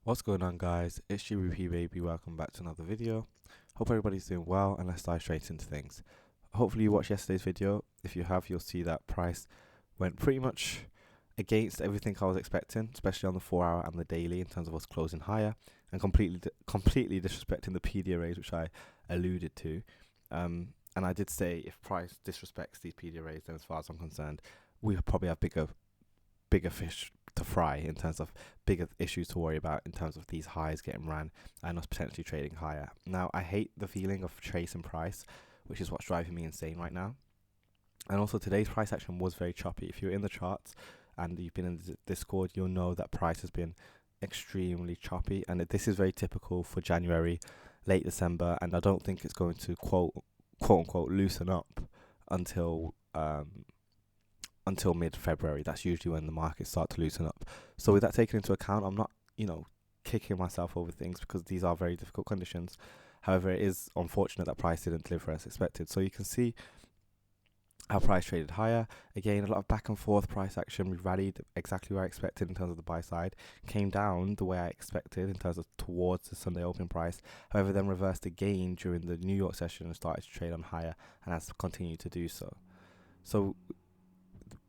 What's going on, guys? It's GBP baby. Welcome back to another video. Hope everybody's doing well, and let's dive straight into things. Hopefully you watched yesterday's video. If you have, you'll see that price went pretty much against everything I was expecting, especially on the 4 hour and the daily in terms of us closing higher, and completely disrespecting the PD arrays, which I alluded to. And I did say if price disrespects these PD arrays, then as far as I'm concerned, we probably have bigger fish to fry in terms of bigger issues to worry about in terms of these highs getting ran and us potentially trading higher. Now, I hate the feeling of chasing price, which is what's driving me insane right now. And also, today's price action was very choppy. If you're in the charts and you've been in the Discord, you'll know that price has been extremely choppy, and this is very typical for January, late December, and I don't think it's going to quote unquote loosen up until mid-February. That's usually when the markets start to loosen up. So with that taken into account, I'm not, kicking myself over things because these are very difficult conditions. However, it is unfortunate that price didn't deliver as expected. So you can see how price traded higher. Again, a lot of back and forth price action. We rallied exactly where I expected in terms of the buy side. Came down the way I expected in terms of towards the Sunday open price. However, then reversed again during the New York session and started to trade on higher and has continued to do so. So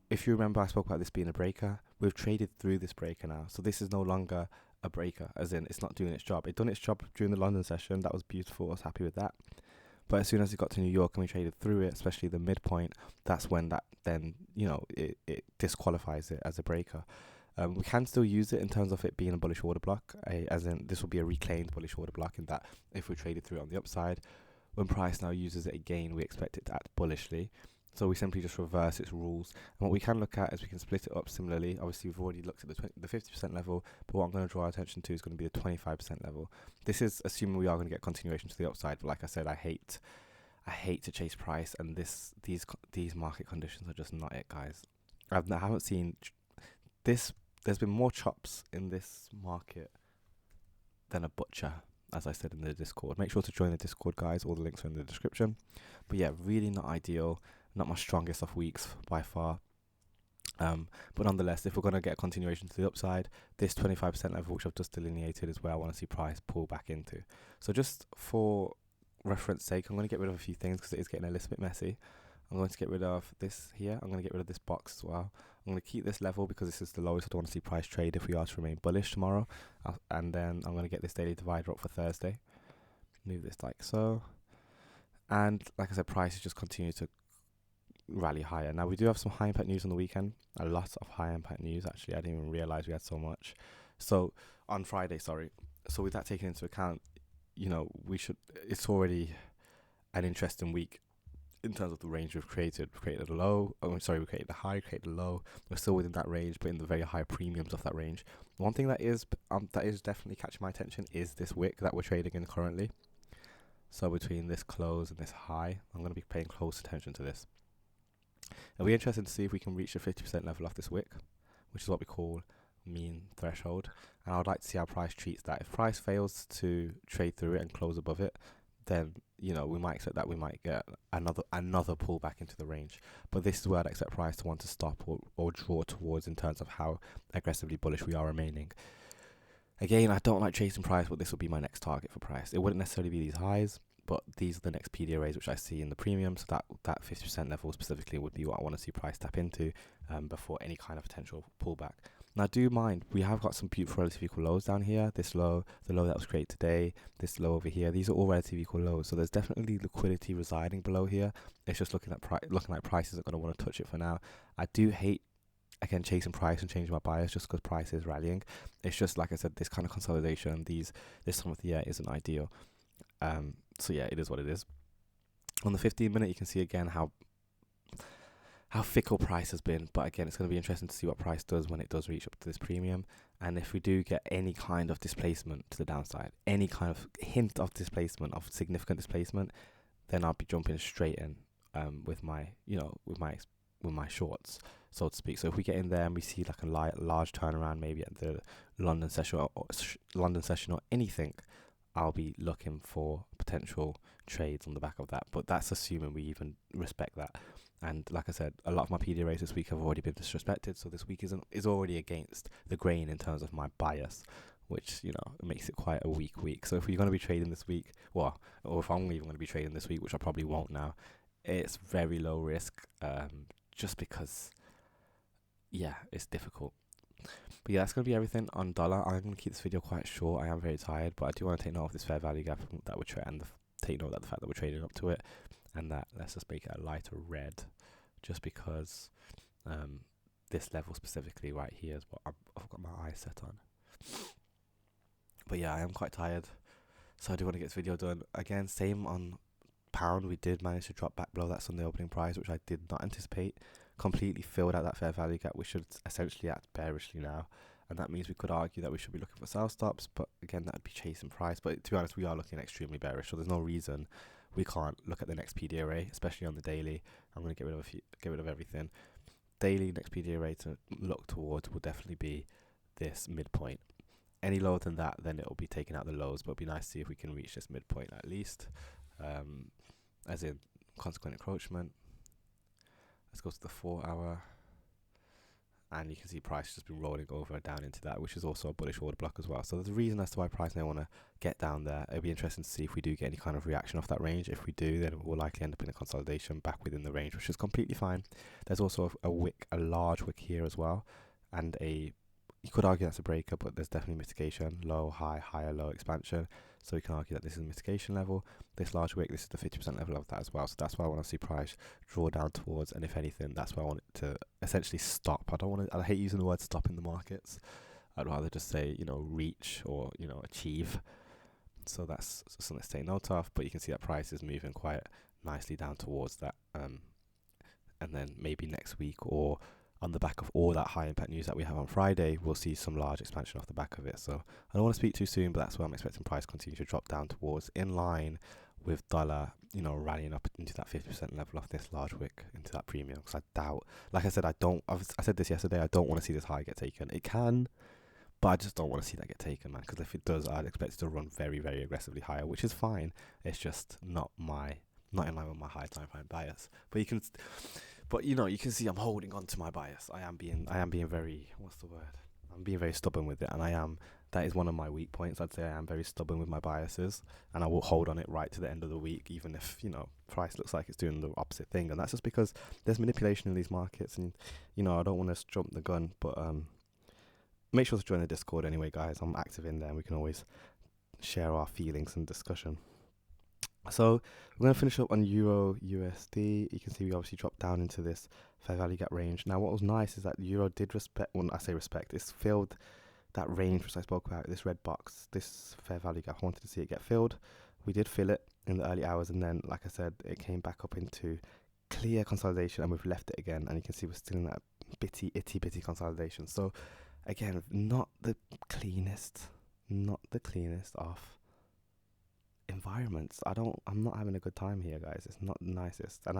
if you remember, I spoke about this being a breaker. We've traded through this breaker now. So this is no longer a breaker, as in it's not doing its job. It done its job during the London session. That was beautiful. I was happy with that. But as soon as it got to New York and we traded through it, especially the midpoint, that's when it disqualifies it as a breaker. We can still use it in terms of it being a bullish order block, as in this will be a reclaimed bullish order block in that if we traded through it on the upside, when price now uses it again, we expect it to act bullishly. So we simply just reverse its rules. And what we can look at is we can split it up similarly. Obviously, we've already looked at the 50% level, but what I'm going to draw attention to is going to be the 25% level. This is assuming we are going to get continuation to the upside. But like I said, I hate to chase price, and these market conditions are just not it, guys. I haven't seen this. There's been more chops in this market than a butcher, as I said in the Discord. Make sure to join the Discord, guys. All the links are in the description. But yeah, really not ideal. Not my strongest of weeks by far. But nonetheless, if we're going to get a continuation to the upside, this 25% level, which I've just delineated, is where I want to see price pull back into. So just for reference sake, I'm going to get rid of a few things because it is getting a little bit messy. I'm going to get rid of this here. I'm going to get rid of this box as well. I'm going to keep this level because this is the lowest I don't want to see price trade if we are to remain bullish tomorrow. And then I'm going to get this daily divider up for Thursday. Move this like so. And like I said, price is just continuing to rally higher. Now we do have some high impact news on the weekend. A lot of high impact news, actually. I didn't even realize we had so much. So on Friday, sorry. So with that taken into account, it's already an interesting week in terms of the range we've created. We created a low. We created a high, created a low. We're still within that range, but in the very high premiums of that range. One thing that is definitely catching my attention is this wick that we're trading in currently. So between this close and this high, I'm going to be paying close attention to this. It'll be interesting to see if we can reach the 50% level off this wick, which is what we call mean threshold. And I would like to see how price treats that. If price fails to trade through it and close above it, then we might expect that we might get another pullback into the range. But this is where I'd expect price to want to stop or draw towards in terms of how aggressively bullish we are remaining. Again, I don't like chasing price, but this will be my next target for price. It wouldn't necessarily be these highs, but these are the next PD arrays which I see in the premium. So that 50% level specifically would be what I want to see price tap into before any kind of potential pullback. Now, do mind, we have got some beautiful relative equal lows down here. This low, the low that was created today, this low over here. These are all relative equal lows. So there's definitely liquidity residing below here. It's just looking like prices are going to want to touch it for now. I do hate, again, chasing price and changing my bias just because price is rallying. It's just, like I said, this kind of consolidation, this time of the year isn't ideal. So yeah, it is what it is. On the 15-minute, you can see again how fickle price has been. But again, it's going to be interesting to see what price does when it does reach up to this premium. And if we do get any kind of displacement to the downside, any kind of hint of displacement, of significant displacement, then I'll be jumping straight in with my shorts, so to speak. So if we get in there and we see like a large turnaround, maybe at the London session or anything, I'll be looking for potential trades on the back of that. But that's assuming we even respect that. And like I said, a lot of my PD arrays this week have already been disrespected. So this week is already against the grain in terms of my bias, which, you know, makes it quite a weak week. So if you're going to be trading this week, well, or if I'm even going to be trading this week, which I probably won't now, it's very low risk, just because, yeah, it's difficult. But yeah, that's going to be everything on dollar. I'm going to keep this video quite short. I am very tired, but I do want to take note of this fair value gap that we're trading, and take note of the fact that we're trading up to it, and that let's just make it a lighter red, just because this level specifically right here is what I've got my eyes set on. But yeah, I am quite tired, so I do want to get this video done. Again, same on pound. We did manage to drop back below that Sunday opening price, which I did not anticipate. Completely filled out that fair value gap. We should essentially act bearishly now, and that means we could argue that we should be looking for sell stops, but again, that would be chasing price. But to be honest, we are looking extremely bearish, so there's no reason we can't look at the next PD array, especially on the daily. I'm going to get rid of everything. Daily next PD array to look towards will definitely be this midpoint. Any lower than that, then it will be taking out the lows, but it'll be nice to see if we can reach this midpoint at least, as in consequent encroachment. Let's go to the 4 hour, and you can see price just been rolling over and down into that, which is also a bullish order block as well. So there's a reason as to why price may want to get down there. It'll be interesting to see if we do get any kind of reaction off that range. If we do, then we'll likely end up in a consolidation back within the range, which is completely fine. There's also a large wick here as well, and you could argue that's a breaker, but there's definitely mitigation, low, high, higher, low expansion. So we can argue that this is a mitigation level. This large wick, this is the 50% level of that as well. So that's why I want to see price draw down towards, and if anything, that's why I want it to essentially stop. I hate using the word stop in the markets. I'd rather just say, you know, reach or, you know, achieve. So that's something to take note of, but you can see that price is moving quite nicely down towards that. And then maybe next week, or on the back of all that high impact news that we have on Friday, we'll see some large expansion off the back of it. So I don't want to speak too soon, but that's where I'm expecting price continue to drop down towards, in line with dollar, you know, rallying up into that 50% level of this large wick into that premium. Because I doubt, like I said, I said this yesterday, I don't want to see this high get taken. It can, but I just don't want to see that get taken, man. Because if it does, I'd expect it to run very, very aggressively higher, which is fine. It's just not in line with my high time frame bias. But you know, you can see I'm holding on to my bias. I am being very, I'm being very stubborn with it, and that is one of my weak points. I'd say I am very stubborn with my biases, and I will hold on it right to the end of the week, even if, you know, price looks like it's doing the opposite thing. And that's just because there's manipulation in these markets, and, you know, I don't want to jump the gun, but make sure to join the Discord anyway, guys. I'm active in there, and we can always share our feelings and discussion. So we're going to finish up on Euro USD. You can see we obviously dropped down into this fair value gap range. Now, what was nice is that Euro did respect, when I say respect, it's filled that range which I spoke about, this red box, this fair value gap. I wanted to see it get filled. We did fill it in the early hours, and then, like I said, it came back up into clear consolidation, and we've left it again, and you can see we're still in that itty bitty consolidation. So again, not the cleanest of environments. I'm not having a good time here, guys. It's not the nicest, and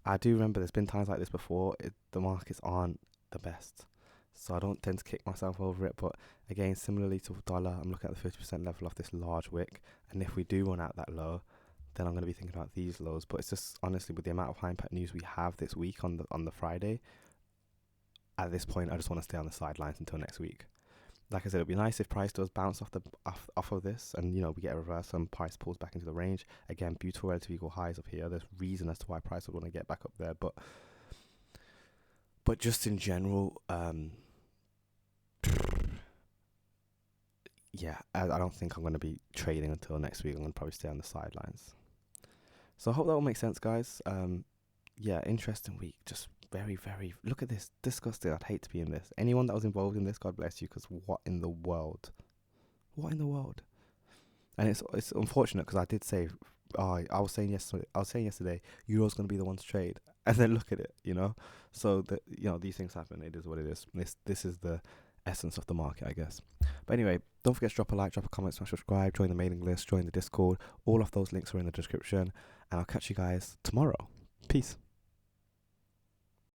I do remember there's been times like this before. The markets aren't the best, so I don't tend to kick myself over it. But again, similarly to dollar, I'm looking at the 50% level of this large wick, and if we do run out that low, then I'm going to be thinking about these lows. But it's just, honestly, with the amount of high impact news we have this week on the Friday, at this point I just want to stay on the sidelines until next week. Like I said, it'd be nice if price does bounce off of this, and, you know, we get a reverse and price pulls back into the range. Again, beautiful relative equal highs up here. There's reason as to why price would want to get back up there, but just in general, yeah, I don't think I'm going to be trading until next week. I'm going to probably stay on the sidelines. So I hope that all makes sense, guys. Yeah, interesting week. Just very, very, look at this, disgusting. I'd hate to be in this. Anyone that was involved in this, God bless you, because what in the world? And it's unfortunate, because I did say, I was saying yesterday, Euro's going to be the one to trade, and then look at it, you know. So you know, these things happen. It is what it is. This is the essence of the market, I guess. But anyway, don't forget to drop a like, drop a comment, smash subscribe, join the mailing list, join the Discord. All of those links are in the description, and I'll catch you guys tomorrow. Peace.